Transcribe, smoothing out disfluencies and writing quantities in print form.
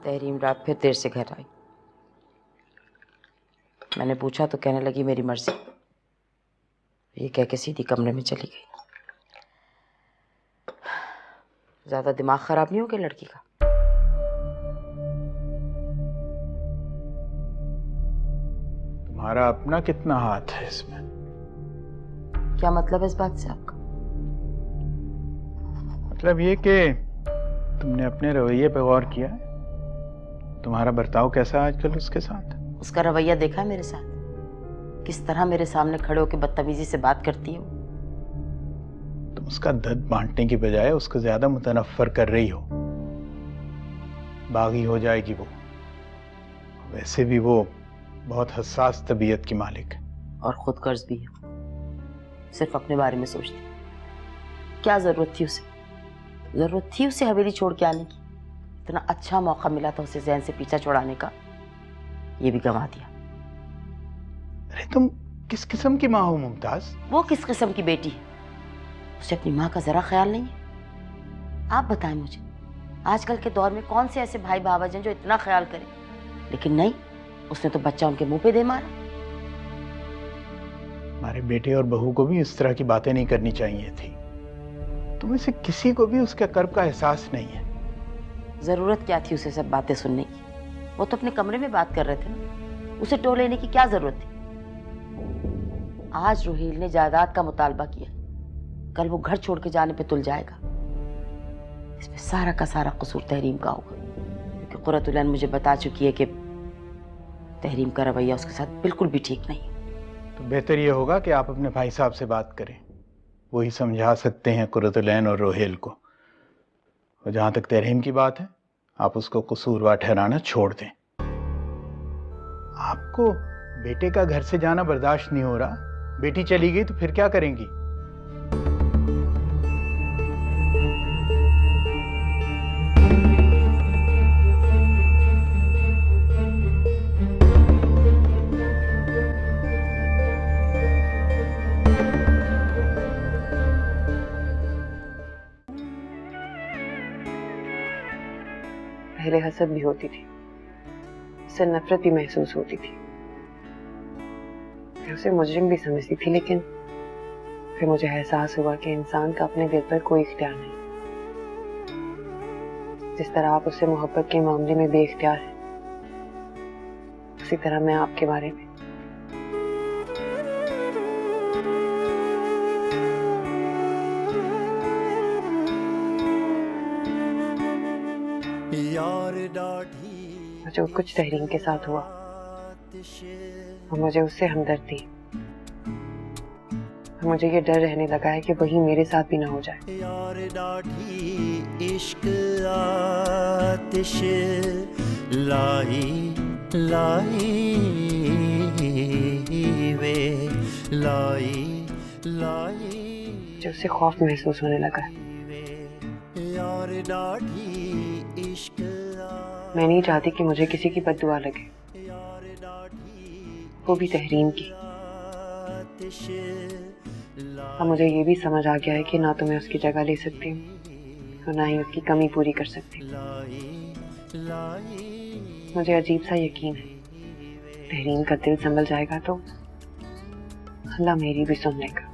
तहरीम रात फिर देर से घर आई। मैंने पूछा तो कहने लगी मेरी मर्जी। ये कह के सीधी कमरे में चली गई। ज्यादा दिमाग खराब नहीं हो गया लड़की का? तुम्हारा अपना कितना हाथ है इसमें? क्या मतलब है इस बात से आपका? मतलब ये कि तुमने अपने रवैये पे गौर किया है? तुम्हारा बर्ताव कैसा है आजकल उसके साथ? उसका रवैया देखा है मेरे साथ? किस तरह मेरे सामने खड़े होकर बदतमीजी से बात करती है वो। तुम उसका दर्द बांटने की बजाय उसको ज्यादा मुतनफ्फर कर रही हो। बागी हो जाएगी वो। वैसे भी वो बहुत हसास तबीयत की मालिक है। और खुद कर्ज भी है। सिर्फ अपने बारे में सोचती। क्या जरूरत थी उसे? जरूरत थी उसे हवेली छोड़ के आने की? इतना अच्छा मौका मिला था उसे ज़हन से पीछा छुड़ाने का, ये भी गंवा दिया। अरे तुम किस किस्म की माँ हो मुमताज? वो किस किस्म की बेटी है? उसे अपनी माँ का जरा ख्याल नहीं है? आप बताएं मुझे, आजकल के दौर में कौन से ऐसे भाई बाबा हैं जो इतना ख्याल करें? लेकिन नहीं, उसने तो बच्चा उनके मुंह पे दे मारा। हमारे बेटे और बहू को भी इस तरह की बातें नहीं करनी चाहिए थी। तुम्हें से किसी को भी उसके कर्ब का एहसास नहीं है। जरूरत क्या थी उसे सब बातें सुनने की? वो तो अपने कमरे में बात कर रहे थे ना। उसे टोल लेने की क्या जरूरत थी? आज रोहेल ने जायदाद का मुतालबा किया, कल वो घर छोड़ के जाने पे तुल जाएगा। इसमें सारा का सारा कसूर तहरीम का होगा, क्योंकि कुर्रतुल ऐन मुझे बता चुकी है कि तहरीम का रवैया उसके साथ बिल्कुल भी ठीक नहीं है। तो बेहतर ये होगा कि आप अपने भाई साहब से बात करें। वही समझा सकते हैं कुर्रतुल ऐन और रोहेल को। और जहां तक तहरीम की बात है, आप उसको कसूरवार ठहराना छोड़ दें। आपको बेटे का घर से जाना बर्दाश्त नहीं हो रहा। बेटी चली गई तो फिर क्या करेंगी? पहले हसद भी होती थी, उससे नफरत भी महसूस होती थी। मैं उसे मुजरिम भी समझती थी, लेकिन फिर मुझे एहसास हुआ कि इंसान का अपने दिल पर कोई इख्तियार नहीं। जिस तरह आप उससे मोहब्बत के मामले में बेइख्तियार हैं, उसी तरह मैं आपके बारे में। जो कुछ तहरीम के साथ हुआ, और मुझे उससे हमदर्दी, और मुझे ये डर रहने लगा है कि वही मेरे साथ भी ना हो जाए। यार डाढ़ी इश्क आतिश लाई लाई वे लाई लाई, जो उससे खौफ महसूस होने लगा है। यार डाढ़ी इश्क मैं नहीं चाहती कि मुझे किसी की बद्दुआ लगे, वो भी तहरीम की। अब मुझे ये भी समझ आ गया है कि ना तो मैं उसकी जगह ले सकती हूँ और ना ही उसकी कमी पूरी कर सकती हूँ। मुझे अजीब सा यकीन है, तहरीम का दिल संभल जाएगा तो अल्लाह मेरी भी सुन लेगा।